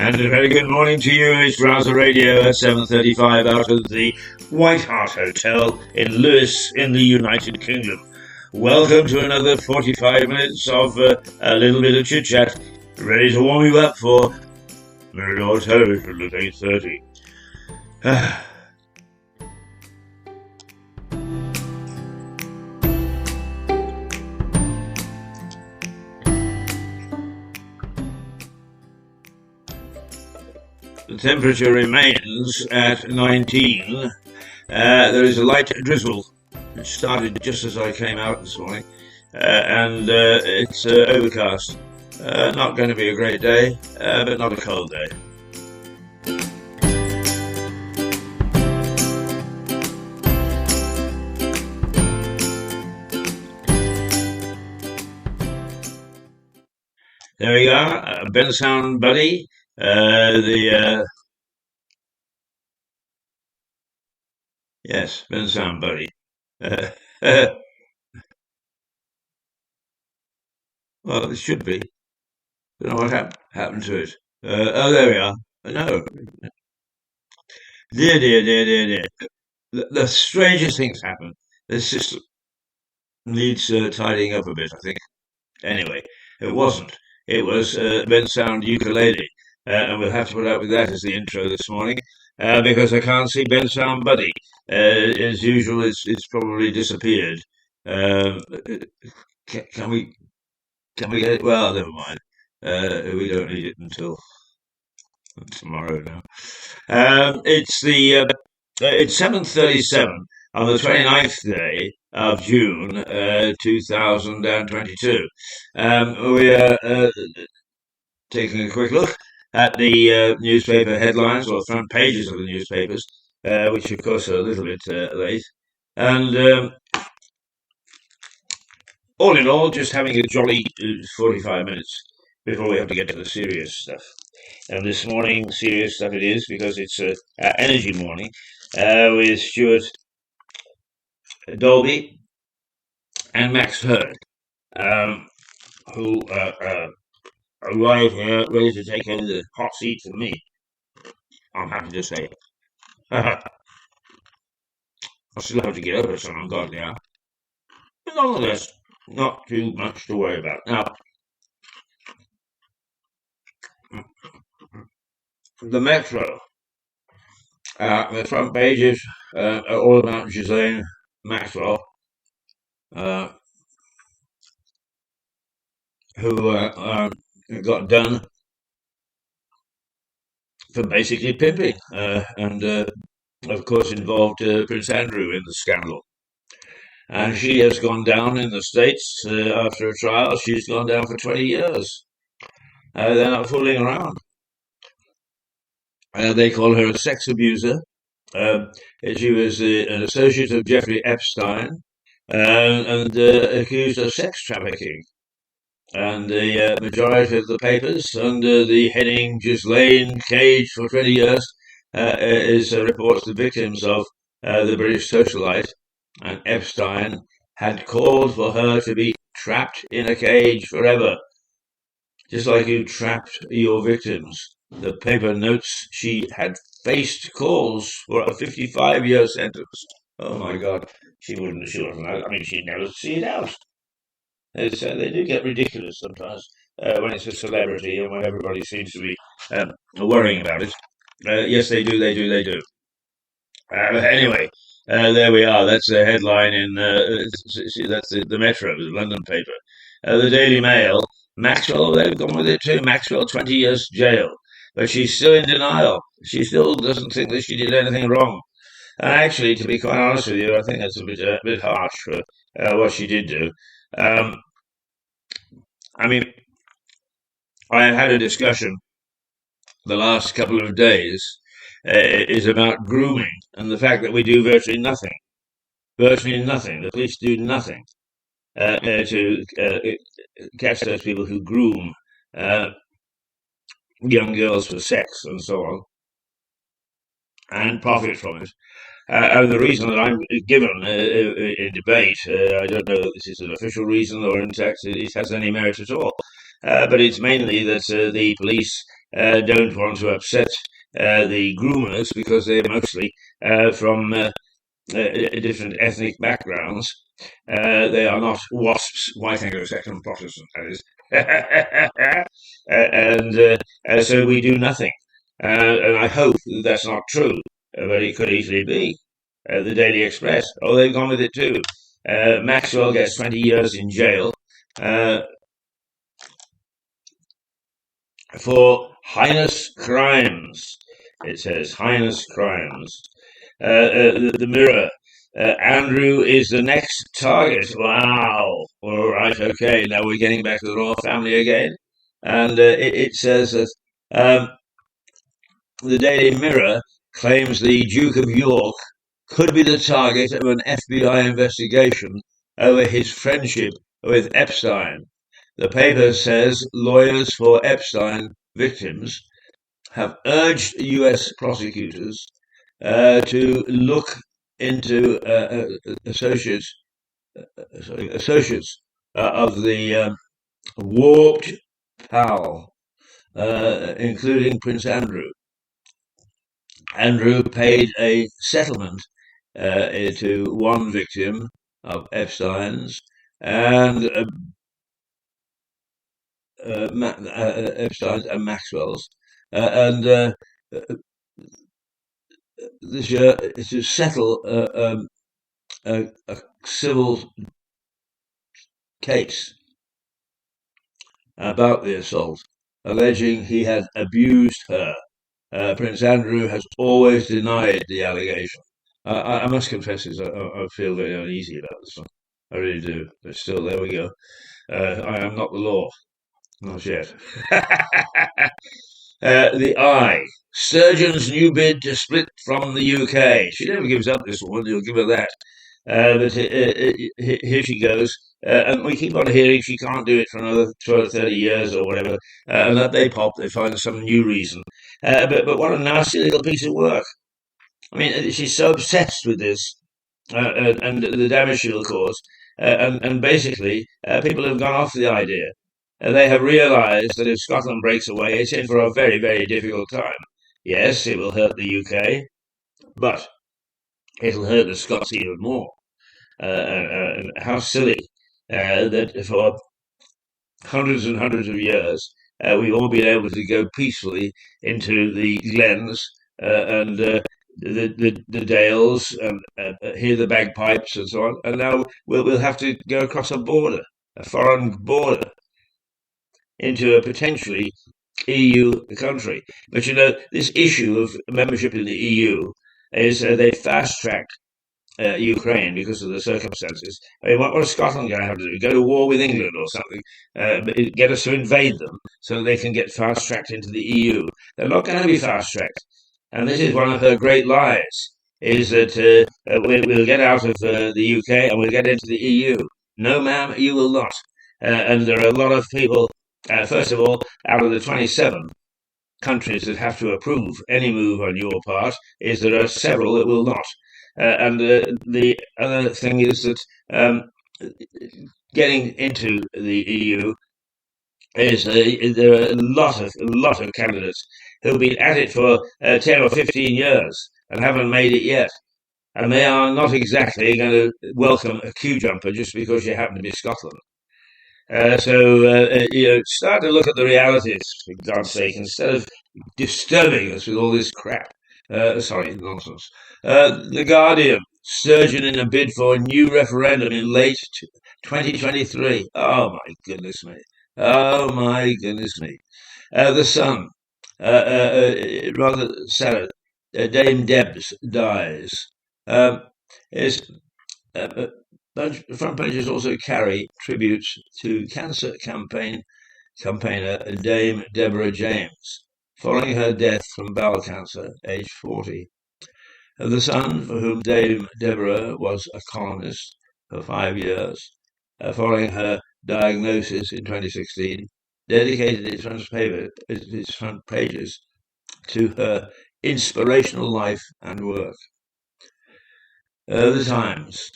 And a very good morning to you. It's Rouser Radio at 7:35 out of the White Hart Hotel in Lewes in the United Kingdom. Welcome to another 45 minutes of a little bit of chit-chat, ready to warm you up for Mirador Television at 8:30. The temperature remains at 19. There is a light drizzle, which started just as I came out this morning, and it's overcast. Not going to be a great day, but not a cold day. There we are, Ben Sound Buddy. Yes, Ben Sound Buddy. Well, it should be. Don't know what happened to it. Oh, there we are. No. Dear. The strangest things happen. The system needs tidying up a bit, I think. Anyway, it wasn't. It was Ben Sound Ukulele. And we'll have to put up with that as the intro this morning, because I can't see Ben Sound Buddy. As usual, it's probably disappeared. Can we get it? Well, never mind. We don't need it until tomorrow now. It's 7:37 on the 29th day of June, 2022. We are taking a quick look at the newspaper headlines, or front pages of the newspapers, which of course are a little bit late. And all in all, just having a jolly 45 minutes before we have to get to the serious stuff. And this morning, serious stuff it is, because it's Energy Morning with Stuart Dolby and Max Hurd, who arrived here ready to take over the hot seat for me. I'm happy to say. I still have to get over some ungodly hour. But nonetheless, not too much to worry about. Now, the Metro. The front pages are all about Ghislaine Maxwell, who got done for basically pimping, and of course involved Prince Andrew in the scandal. And she has gone down in the States after a trial. She's gone down for 20 years. They're not fooling around. They call her a sex abuser. She was an associate of Jeffrey Epstein, and accused of sex trafficking. And the majority of the papers under the heading Ghislaine caged for 20 years is reports the victims of the British socialite, and Epstein had called for her to be trapped in a cage forever, just like you trapped your victims. The paper notes she had faced calls for a 55-year sentence. Oh my God, she wasn't. I mean, she'd never see it out. They do get ridiculous sometimes when it's a celebrity and when everybody seems to be worrying about it. Yes, they do. Anyway, there we are. That's the headline in that's the Metro, the London paper. The Daily Mail. Maxwell, they've gone with it too. Maxwell, 20 years jail, but she's still in denial. She still doesn't think that she did anything wrong. And actually, to be quite honest with you, I think that's a bit harsh for what she did do. I mean, I have had a discussion the last couple of days is about grooming and the fact that we do virtually nothing. Virtually nothing. The police do nothing to catch those people who groom young girls for sex and so on, and profit from it. And the reason that I'm given in debate, I don't know that this is an official reason or in fact it has any merit at all, but it's mainly that the police don't want to upset the groomers because they're mostly from different ethnic backgrounds. They are not WASPs, white Anglo-Saxon Protestant, that is. And so we do nothing. And I hope that's not true, but it could easily be. The Daily Express, oh, they've gone with it too. Maxwell gets 20 years in jail for heinous crimes. It says heinous crimes. The Mirror. Andrew is the next target. Wow. All right. Okay. Now we're getting back to the royal family again. And it says that the Daily Mirror claims the Duke of York could be the target of an FBI investigation over his friendship with Epstein. The paper says lawyers for Epstein victims have urged US prosecutors to look into associates of the warped pal, including Prince Andrew. Andrew paid a settlement to one victim of Epstein's and Epstein's and Maxwell's, and this year is to settle a civil case about the assault, alleging he had abused her. Prince Andrew has always denied the allegation. I must confess, I feel very uneasy about this one. I really do. But still, there we go. I am not the law. Not yet. The Eye. Sturgeon's new bid to split from the UK. She never gives up, this woman, you'll give her that. But here she goes. And we keep on hearing she can't do it for another 12, 30 years or whatever. And that they pop, they find some new reason. But what a nasty little piece of work. I mean, she's so obsessed with this and the damage she'll cause. And basically, people have gone off the idea. They have realised that if Scotland breaks away, it's in for a very, very difficult time. Yes, it will hurt the UK, but it'll hurt the Scots even more. How silly that for hundreds and hundreds of years we've all been able to go peacefully into the glens and the dales and hear the bagpipes and so on, and now we'll have to go across a border, a foreign border, into a potentially EU country. But you know, this issue of membership in the EU is they fast-tracked Ukraine because of the circumstances. I mean, what is Scotland going to have to do? Go to war with England or something? Get us to invade them so they can get fast-tracked into the EU? They're not going to be fast-tracked. And this is one of her great lies, is that we'll get out of the UK and we'll get into the EU. No, ma'am, you will not. And there are a lot of people, first of all, out of the 27 countries that have to approve any move on your part, is there are several that will not. And the other thing is that getting into the EU is there are a lot of candidates who've been at it for 10 or 15 years and haven't made it yet. And they are not exactly going to welcome a queue jumper just because you happen to be Scotland. So start to look at the realities, for God's sake, instead of disturbing us with all this crap. Nonsense. The Guardian, Sturgeon in a bid for a new referendum in late 2023. Oh, my goodness me. Oh, my goodness me. The Sun, rather sad, Dame Debs dies. Front pages also carry tributes to cancer campaigner Dame Deborah James, following her death from bowel cancer, aged 40. The Sun, for whom Dame Deborah was a columnist for 5 years, following her diagnosis in 2016, dedicated its front pages to her inspirational life and work. The Times.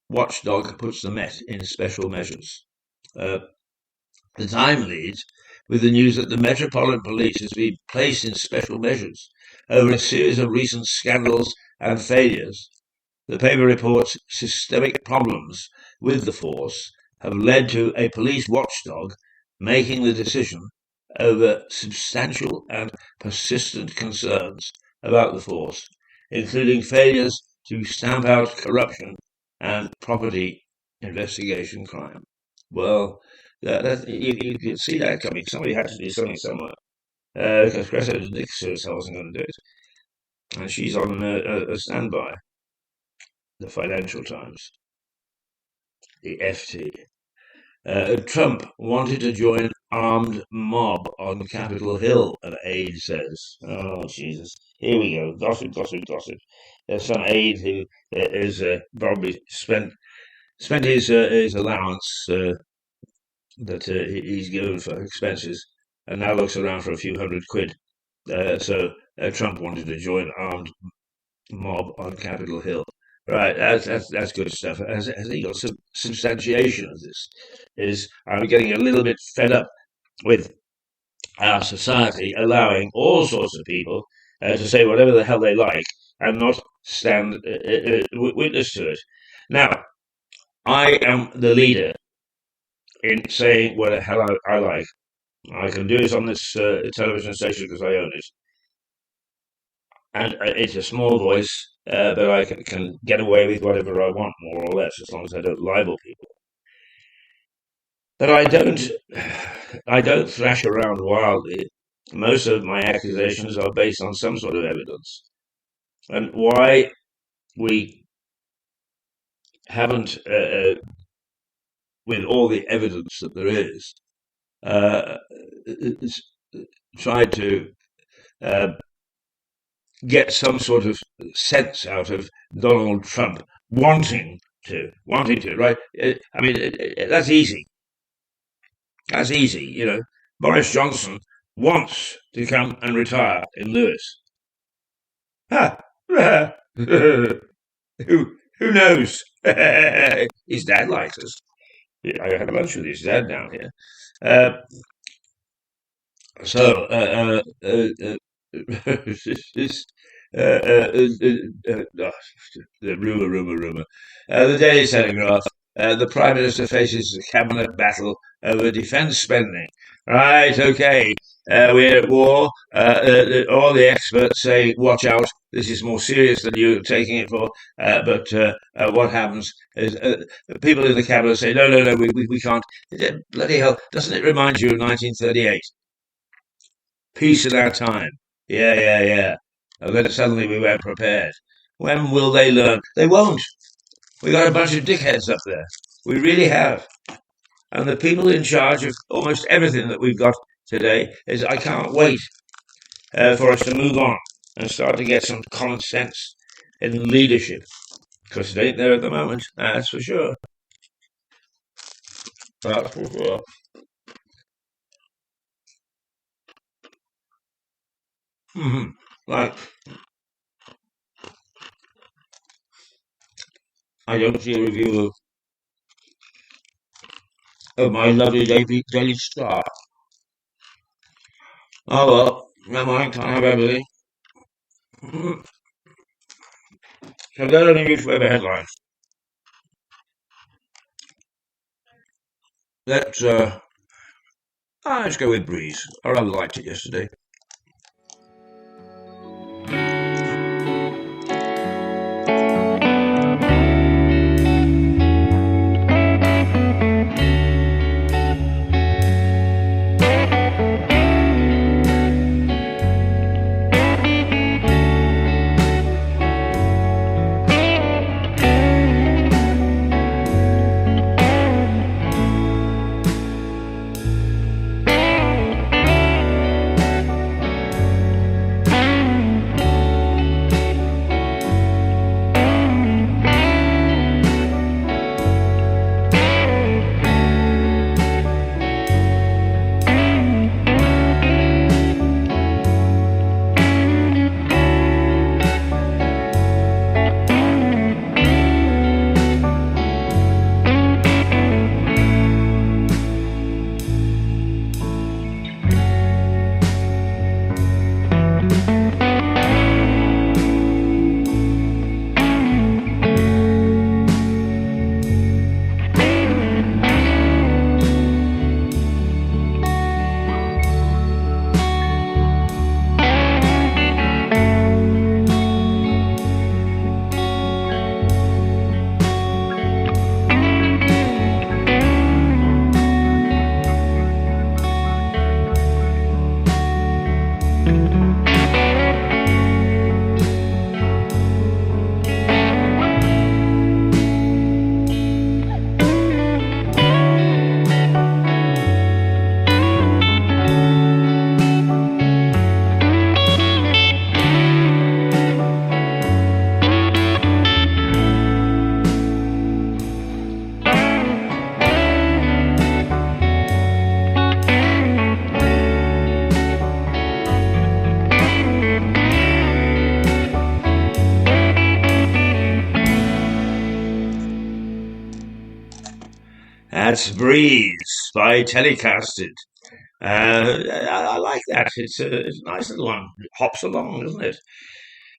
Watchdog puts the Met in special measures. The Time leads, with the news that the Metropolitan Police has been placed in special measures over a series of recent scandals and failures. The paper reports systemic problems with the force have led to a police watchdog making the decision over substantial and persistent concerns about the force, including failures to stamp out corruption and property investigation crime. Well, you can see that coming. Somebody had to do something somewhere. Because Greta Nixon herself wasn't going to do it. And she's on a standby. The Financial Times. The FT. Trump wanted to join armed mob on Capitol Hill, an aide says. Oh, Jesus. Here we go. Gossip, gossip, gossip. There's some aide who is probably spent his allowance that he's given for expenses and now looks around for a few £100. So Trump wanted to join armed mob on Capitol Hill. Right, that's good stuff. Has he got some substantiation of this? I'm getting a little bit fed up with our society allowing all sorts of people to say whatever the hell they like and not stand witness to it. Now, I am the leader in saying what the hell I like. I can do it on this television station because I own it. And it's a small voice, but I can get away with whatever I want, more or less, as long as I don't libel people. But I don't thrash around wildly. Most of my accusations are based on some sort of evidence. And why we haven't, with all the evidence that there is, tried to get some sort of sense out of Donald Trump wanting to, right? I mean, that's easy. That's easy, you know. Boris Johnson wants to come and retire in Lewis. Who knows? His dad likes us. I had a lunch with his dad down here. The rumour. The Daily Telegraph. The Prime Minister faces a cabinet battle over defence spending. Right, okay. We're at war. All the experts say, watch out, this is more serious than you're taking it for. But what happens is people in the cabinet say, no, we can't. Bloody hell, doesn't it remind you of 1938? Peace in our time. Yeah. And then suddenly we weren't prepared. When will they learn? They won't. We got a bunch of dickheads up there. We really have. And the people in charge of almost everything that we've got today is I can't wait for us to move on and start to get some common sense in leadership. Because it ain't there at the moment, that's for sure. That's for sure. Like, I don't see a review of my lovely Daily Star. Oh well, never mind, can't have everything. So that only newspaper headlines. Let's go with Breeze. I rather liked it yesterday. That's Breeze by Telecasted. I like that. It's a nice little one. It hops along, doesn't it?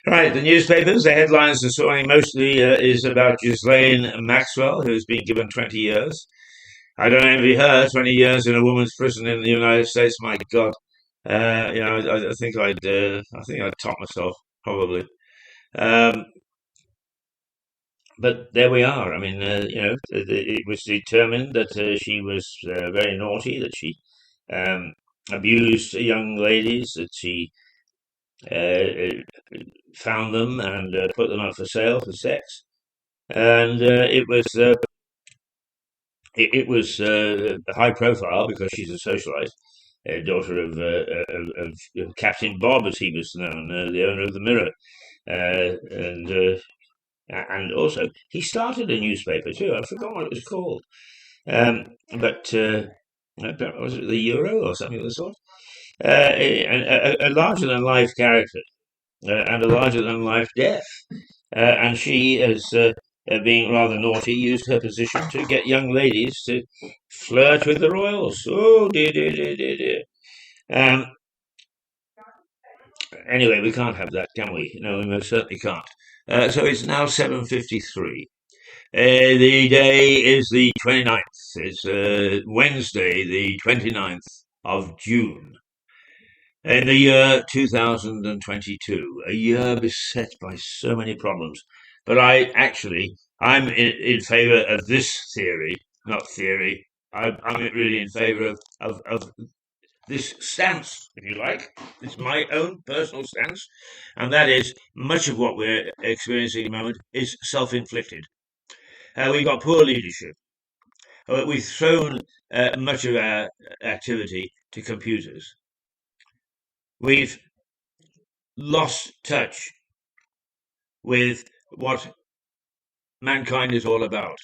Right, the newspapers, the headlines this morning mostly is about Ghislaine Maxwell, who's been given 20 years. I don't envy her. 20 years in a woman's prison in the United States. My God, I think I'd top myself probably. Um, but there we are. I mean, it was determined that she was very naughty, that she um, abused young ladies, that she uh, found them and put them up for sale for sex, and it was high profile because she's a socialite, daughter of Captain Bob, as he was known, the owner of the Mirror, and also he started a newspaper too. I forgot what it was called, but was it the Euro or something of the sort? A larger than life character and a larger than life death. And she, as being rather naughty, used her position to get young ladies to flirt with the royals. Oh dear, dear, dear, dear, dear. Um, anyway, we can't have that, can we? No, we most certainly can't. So it's now 7:53. The day is the 29th. It's Wednesday, the 29th of June. In the year 2022, a year beset by so many problems. But I'm in favor of this theory, not theory. I'm really in favor of this stance, if you like. It's my own personal stance. And that is much of what we're experiencing at the moment is self-inflicted. We've got poor leadership. We've thrown much of our activity to computers. We've lost touch with what mankind is all about.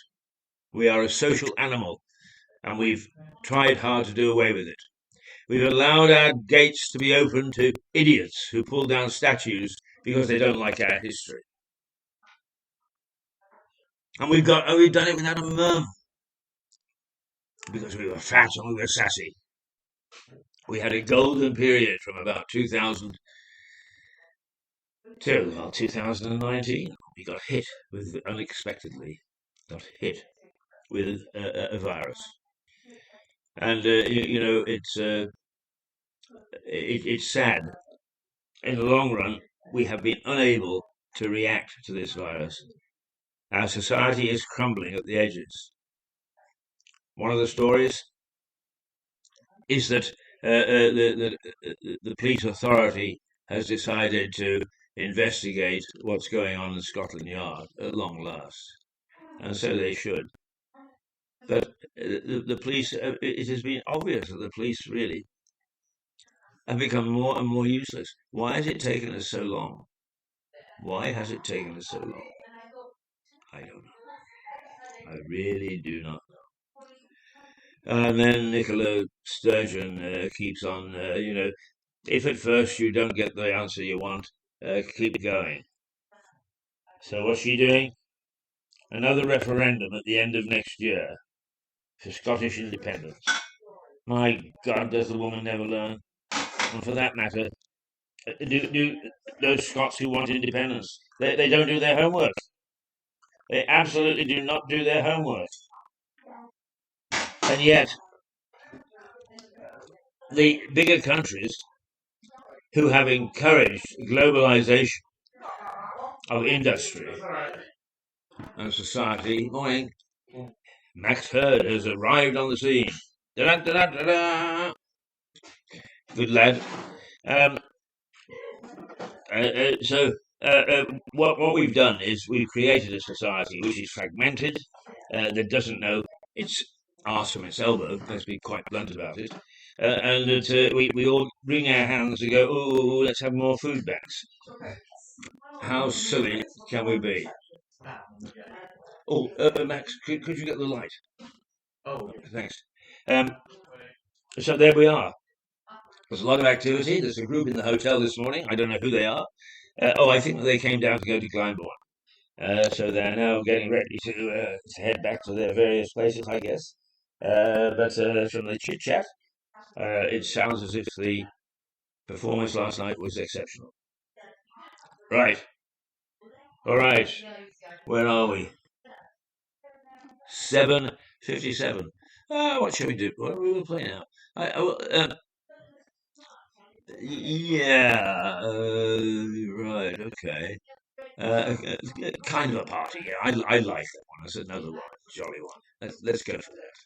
We are a social animal, and we've tried hard to do away with it. We've allowed our gates to be open to idiots who pull down statues because they don't like our history. And we've done it without a murmur because we were fat and we were sassy. We had a golden period from about 2000 till well, 2019. We got hit with unexpectedly got hit with a virus, and it's sad. In the long run, we have been unable to react to this virus. Our society is crumbling at the edges. One of the stories is that the police authority has decided to investigate what's going on in Scotland Yard at long last, and so they should. But the police, it has been obvious that the police really have become more and more useless. Why has it taken us so long? Why has it taken us so long? I don't know. I really do not know. And then Nicola Sturgeon keeps on, if at first you don't get the answer you want, keep going. So what's she doing? Another referendum at the end of next year for Scottish independence. My God, does the woman never learn? And for that matter, do those Scots who want independence, they don't do their homework. They absolutely do not do their homework. And yet, the bigger countries who have encouraged globalization of industry and society, morning, Max Hurd has arrived on the scene. Da-da-da-da-da-da. Good lad. Um, what we've done is we've created a society which is fragmented, that doesn't know its arse from its elbow. Let's be quite blunt about it. And that we all wring our hands and go, oh, let's have more food banks. How silly can we be? Oh, Max, could you get the light? Oh, thanks. Um, so there we are. There's a lot of activity. There's a group in the hotel this morning. I don't know who they are. I think they came down to go to Glyndebourne. So they're now getting ready to head back to their various places, I guess. But from the chit chat, it sounds as if the performance last night was exceptional. Right. All right. Where are we? 7:57. What shall we do? What we will play now? Yeah. Right. Okay. Kind of a party. Yeah, I like that one. That's another one, jolly one. Let's go for that.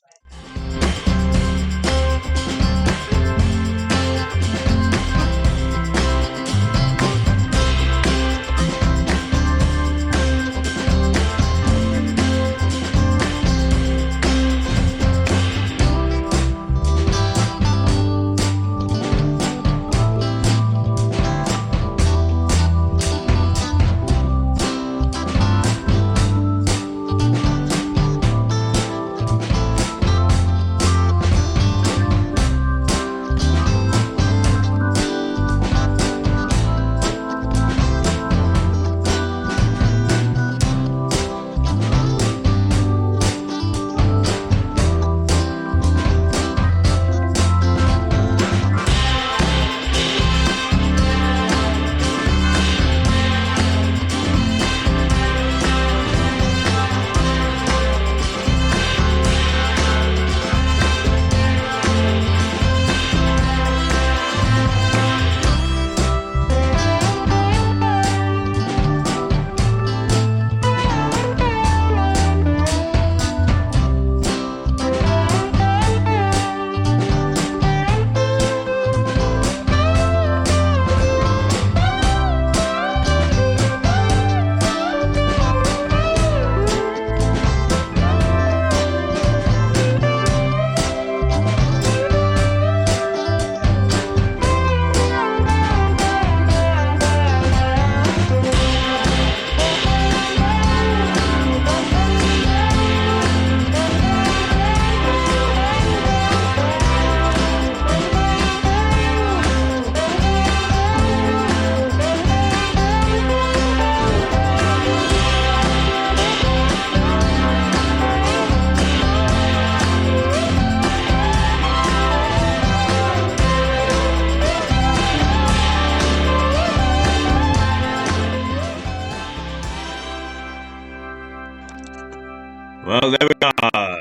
Well, there we are.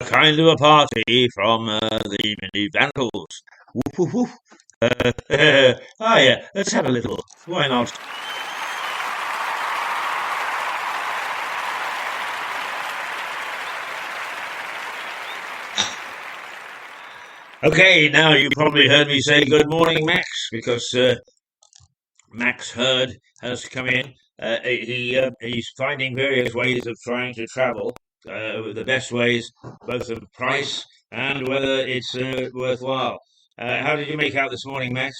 Kind of a party from the Mini Vandals. Whoop, whoop, whoop. Yeah, let's have a little. Why not? Okay, now you probably heard me say good morning, Max, because Max Hurd has come in. He's finding various ways of trying to travel, the best ways, both of price and whether it's worthwhile. How did you make out this morning, Max?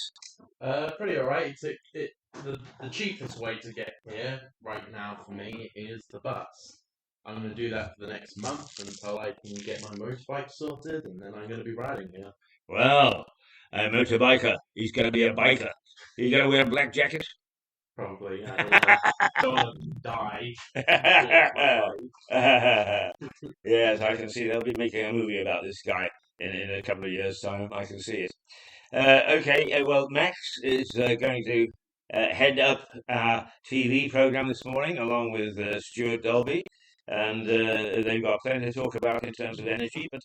Pretty alright. The cheapest way to get here right now for me is the bus. I'm going to do that for the next month until I can get my motorbike sorted, and then I'm going to be riding here. Well, a motorbiker. He's going to be a biker. You going to wear a black jacket? Probably. I don't want to die. Yes, I can see they'll be making a movie about this guy in a couple of years' time. I can see it. Okay, well, Max is going to head up our TV program this morning along with Stuart Dolby. And they've got plenty to talk about in terms of energy, but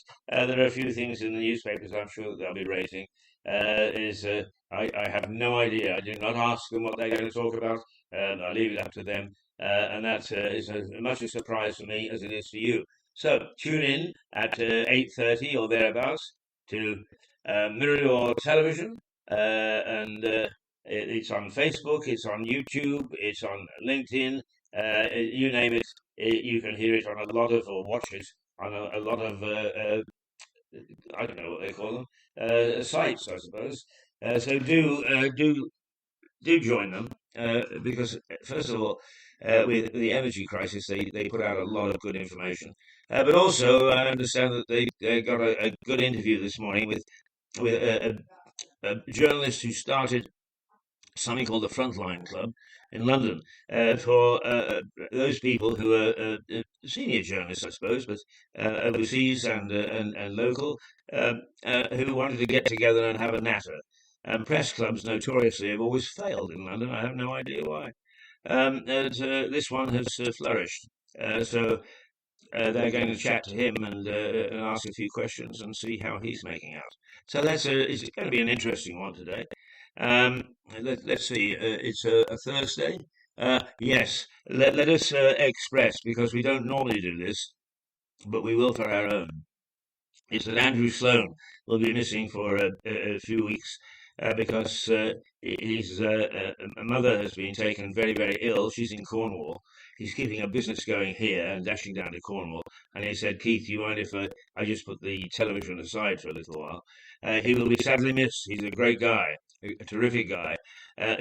there are a few things in the newspapers I'm sure that they'll be raising. I have no idea. I do not ask them what they're going to talk about. I leave it up to them. And that is as much a surprise for me as it is for you. So tune in at 8:30 or thereabouts to Mirror Television, and it's on Facebook, it's on YouTube, it's on LinkedIn, you name it, you can hear it on a lot of, or watch it on a lot of, I don't know what they call them, sites, I suppose. So do join them, because first of all, with the energy crisis, they put out a lot of good information. But also, I understand that they got a good interview this morning with a journalist who started something called the Frontline Club in London for those people who are senior journalists, I suppose, but overseas and local, who wanted to get together and have a natter. And press clubs notoriously have always failed in London. I have no idea why. This one has flourished. So they're going to chat to him and ask a few questions and see how he's making out. So it's going to be an interesting one today. Let's see. It's a Thursday. Yes. Let us express, because we don't normally do this, but we will for our own, is that Andrew Sloan will be missing for a few weeks because his mother has been taken very, very ill. She's in Cornwall. He's keeping a business going here and dashing down to Cornwall. And he said, Keith, you mind if I just put the television aside for a little while? He will be sadly missed. He's a great guy, a terrific guy.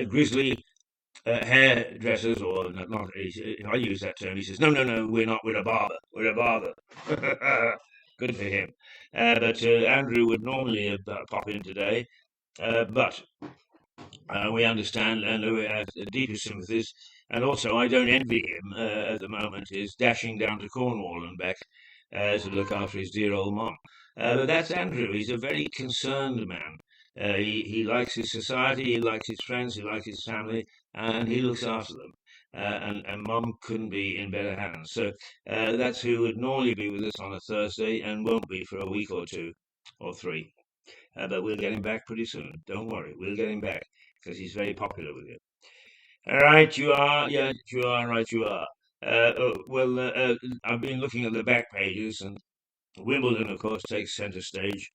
Grizzly hairdressers, or not, I use that term. He says, no, no, no, we're not, we're a barber. We're a barber. Good for him. But Andrew would normally pop in today, but we understand and we have the deepest sympathies. And also, I don't envy him at the moment. He's dashing down to Cornwall and back to look after his dear old mom. But that's Andrew. He's a very concerned man. He likes his society, he likes his friends, he likes his family, and he looks after them. And Mum couldn't be in better hands. So that's who would normally be with us on a Thursday and won't be for a week or two or three. But we'll get him back pretty soon. Don't worry, we'll get him back because he's very popular with you. All right, you are. Yeah, you are. Right, you are. I've been looking at the back pages, and Wimbledon, of course, takes centre stage.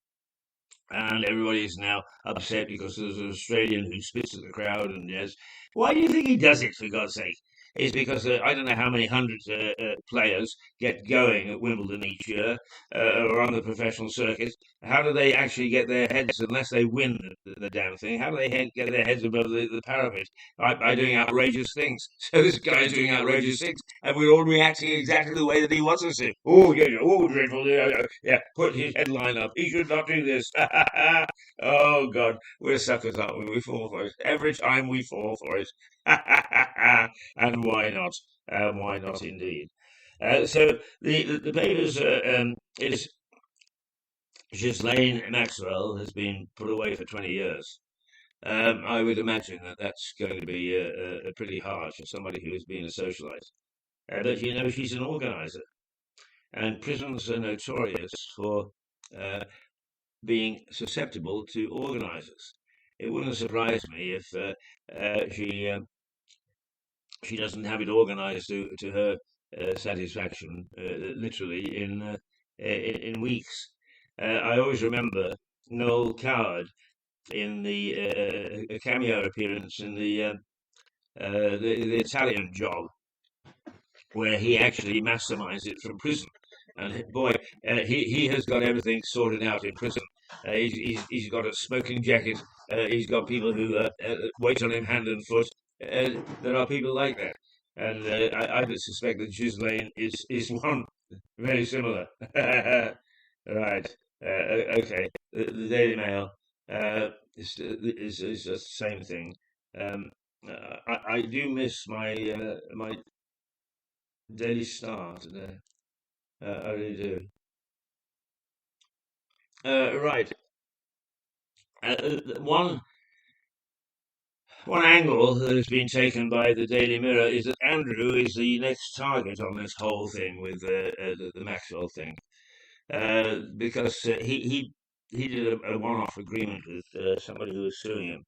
And everybody is now upset because there's an Australian who spits at the crowd and yes. Why do you think he does it, for God's sake? It's because I don't know how many hundreds players get going at Wimbledon each year or on the professional circuit. How do they actually get their heads, unless they win the damn thing, how do they get their heads above the parapet? By doing outrageous things. So this guy's doing outrageous things, and we're all reacting exactly the way that he wants us to. Oh, yeah, yeah, oh, dreadful. Yeah, yeah, yeah, put his headline up. He should not do this. Oh, God. We're suckers, aren't we? We fall for it. Every time we fall for it. And why not? Why not indeed? So the papers is Ghislaine Maxwell has been put away for 20 years. I would imagine that that's going to be pretty harsh for somebody who has been a socialite. But you know, she's an organizer, and prisons are notorious for uh, being susceptible to organizers. It wouldn't surprise me if she doesn't have it organized to her satisfaction, literally in weeks. I always remember Noel Coward in the a cameo appearance in the Italian Job, where he actually masterminds it from prison. And boy, he has got everything sorted out in prison. He's got a smoking jacket. He's got people who wait on him hand and foot. There are people like that, and I would suspect that Ghislaine is one very similar. Right. Okay. The Daily Mail is the same thing. Um, I do miss my Daily Star today. I really do. Right. One angle that has been taken by the Daily Mirror is that Andrew is the next target on this whole thing with the Maxwell thing, because he did a one-off agreement with somebody who was suing him,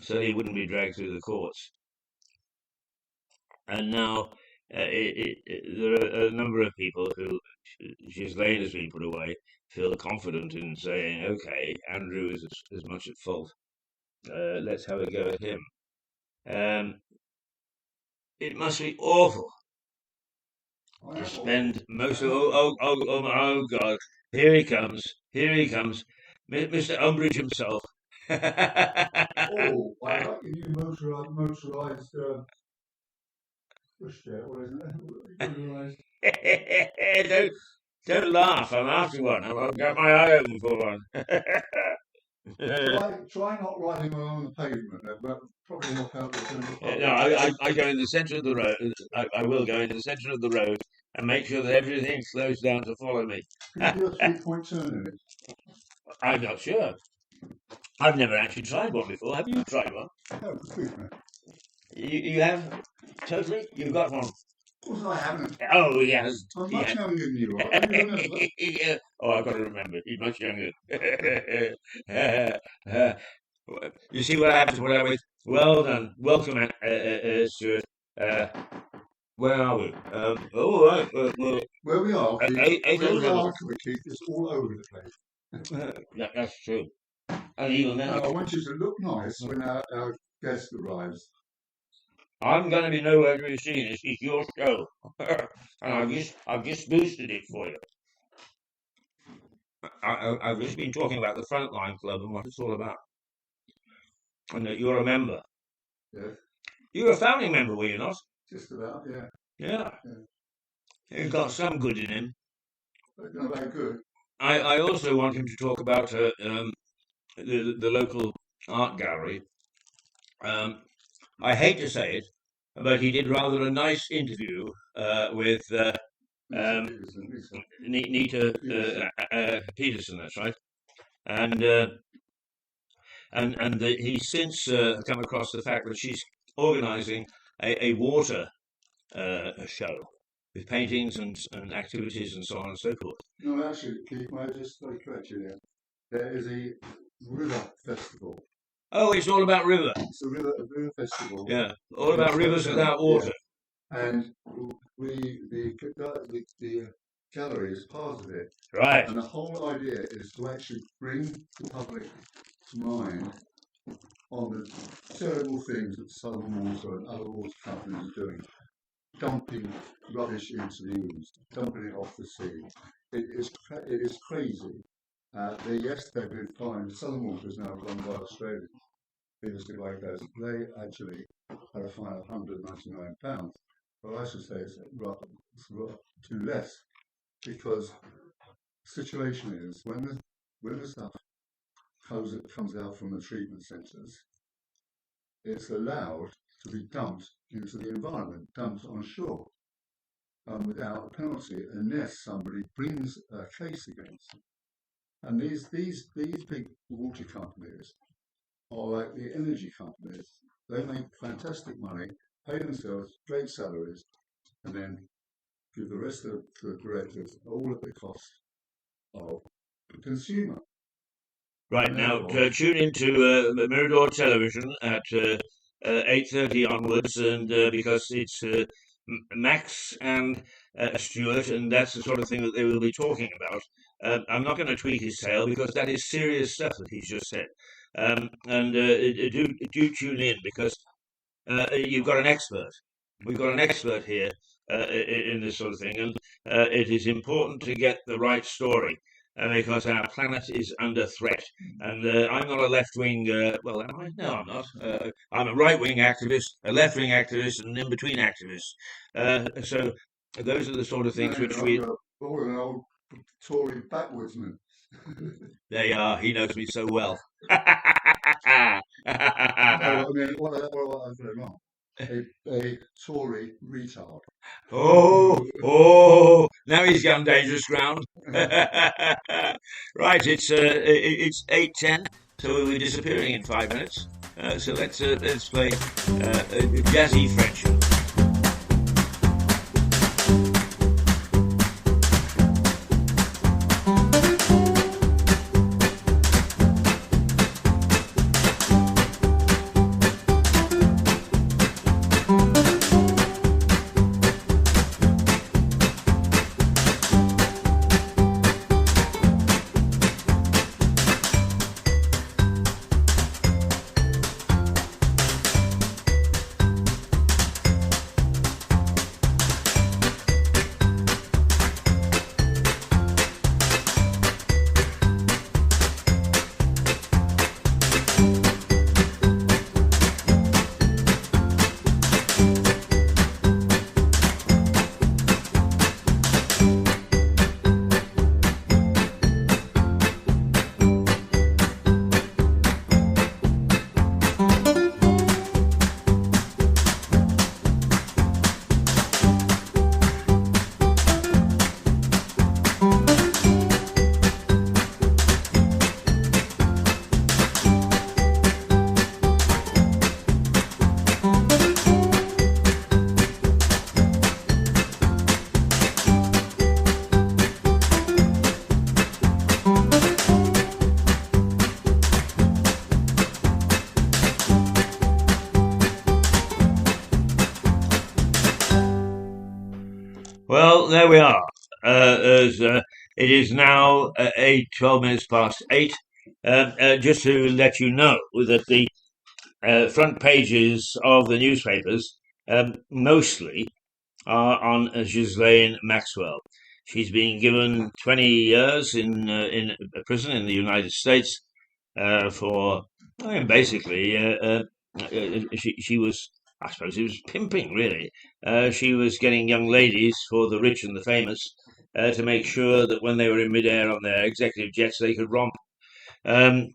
so he wouldn't be dragged through the courts. And now there are a number of people who, Ghislaine has been put away, feel confident in saying, okay, Andrew is as much at fault. Let's have a go at him. It must be awful to spend most of oh God, here he comes, Mr. Umbridge himself. Oh, I like your new motorised pushchair. What is it? Motorised. don't laugh. I'm after one. I've got my eye open for one. Try not riding along the pavement. That will probably help out the centre No, part. I go in the centre of the road. I will go into the centre of the road and make sure that everything slows down to follow me. Can you do a 3-point turn in it? I'm not sure. I've never actually tried one before. Have you tried one? No, excuse me. You have? Totally? You've got one? Of course I haven't. Oh, yes. I'm He much has. younger than you are. Don't you remember? Yeah. Oh, I've got to remember. He's much younger. You see what happens when I was. Well done. Welcome, Stuart. Where are we? Oh, right. Well, Where we are, Keith, where we 8:00. are, Keith, is all over the place. That's true. And even Now, I then, want you to look nice when our guest arrives. I'm going to be nowhere to be seen. It's your show, and I've just boosted it for you. I've just been talking about the Frontline Club and what it's all about, and that you're a member. Yes, You're a founding member, were you not? just about, yeah. Yeah. Yeah. He's got some good in him. But not very good. I also want him to talk about the local art gallery. I hate to say it, but he did rather a nice interview with Lisa. Nita Peterson. That's right, and he's since come across the fact that she's organising a water show with paintings and activities and so on and so forth. No, actually, Keith, may I just correct you there? There is a river festival. Oh, it's all about river. It's a river festival. Yeah, all about rivers without water. Yeah. And the gallery is part of it. Right. And the whole idea is to actually bring the public to mind on the terrible things that Southern Water and other water companies are doing. Dumping rubbish into the Ouse, dumping it off the sea. It is crazy. Yes, they've been fined. Southern Water is now run by Australia. Previously, like that, they actually had a fine of £199. But I should say it's rather too less, because the situation is when the stuff comes out from the treatment centres, it's allowed to be dumped into the environment, dumped on shore, without a penalty, unless somebody brings a case against them. And these big water companies are like the energy companies. They make fantastic money, pay themselves great salaries, and then give the rest of the directors all at the cost of the consumer. Right, now tune into Mirador Television at 8:30 onwards, and because it's Max and Stuart, and that's the sort of thing that they will be talking about. I'm not going to tweet his tail because that is serious stuff that he's just said. And do tune in, because you've got an expert. We've got an expert here in this sort of thing, and it is important to get the right story. Because our planet is under threat, and I'm not a left-wing. Well, am I? No, I'm not. I'm a right-wing activist, a left-wing activist, and an in-between activist. So those are the sort of things which we. All an old Tory backwoodsman. They are. He knows me so well. No, I mean, what I've got it wrong. A Tory retard. Oh! Now he's gone dangerous ground. Right, it's 8:10, so we're disappearing in 5 minutes. So let's play jazzy French. Well, there we are. It is now 12 minutes past 8. Just to let you know that the front pages of the newspapers mostly are on Ghislaine Maxwell. She's been given 20 years in prison in the United States for basically she was, I suppose it was pimping really. She was getting young ladies for the rich and the famous to make sure that when they were in midair on their executive jets they could romp. But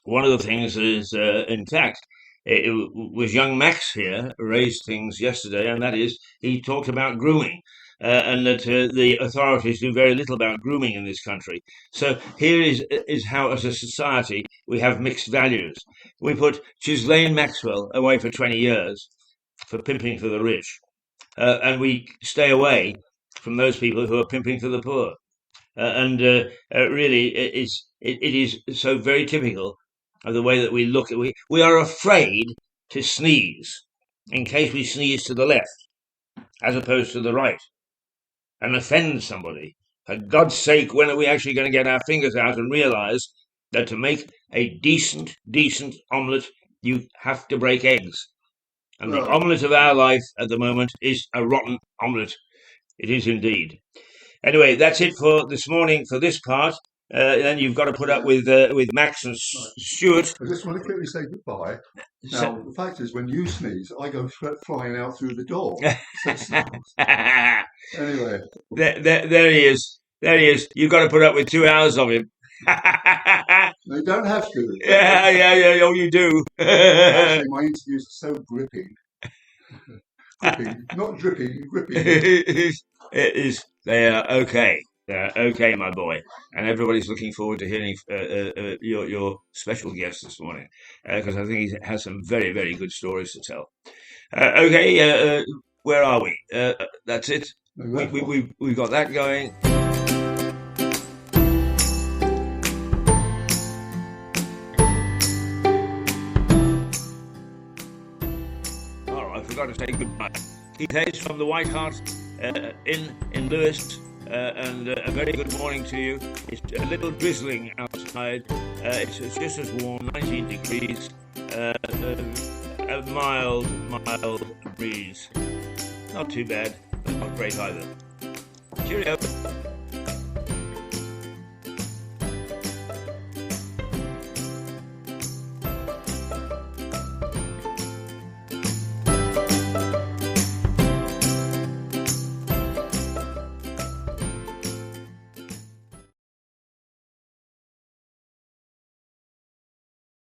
one of the things is, in fact, it was young Max here raised things yesterday, and that is he talked about grooming. And that the authorities do very little about grooming in this country. So here is how, as a society, we have mixed values. We put Ghislaine Maxwell away for 20 years for pimping for the rich, and we stay away from those people who are pimping for the poor. Really, it is so very typical of the way that we look at. We are afraid to sneeze in case we sneeze to the left as opposed to the right and offend somebody. For God's sake, when are we actually going to get our fingers out and realize that to make a decent omelette, you have to break eggs? And the omelette of our life at the moment is a rotten omelette. It is indeed. Anyway, that's it for this morning for this part. Then you've got to put up with Max and Stuart. I just want to quickly say goodbye. Now, the fact is, when you sneeze, I go flying out through the door. Anyway. There he is. There he is. You've got to put up with 2 hours of him. No, you don't have to. Yeah. Oh, you do. Actually, my interviews are so gripping. Gripping. Not dripping, gripping. It is. They are okay. Okay, my boy, and everybody's looking forward to hearing your special guest this morning because I think he has some very, very good stories to tell. Okay, where are we? That's it. We've got that going. Oh, I forgot to say goodbye. Keith Hayes from the White Hart in Lewis. And a very good morning to you. It's a little drizzling outside. It's just as warm, 19 degrees. A mild breeze. Not too bad, but not great either. Cheerio.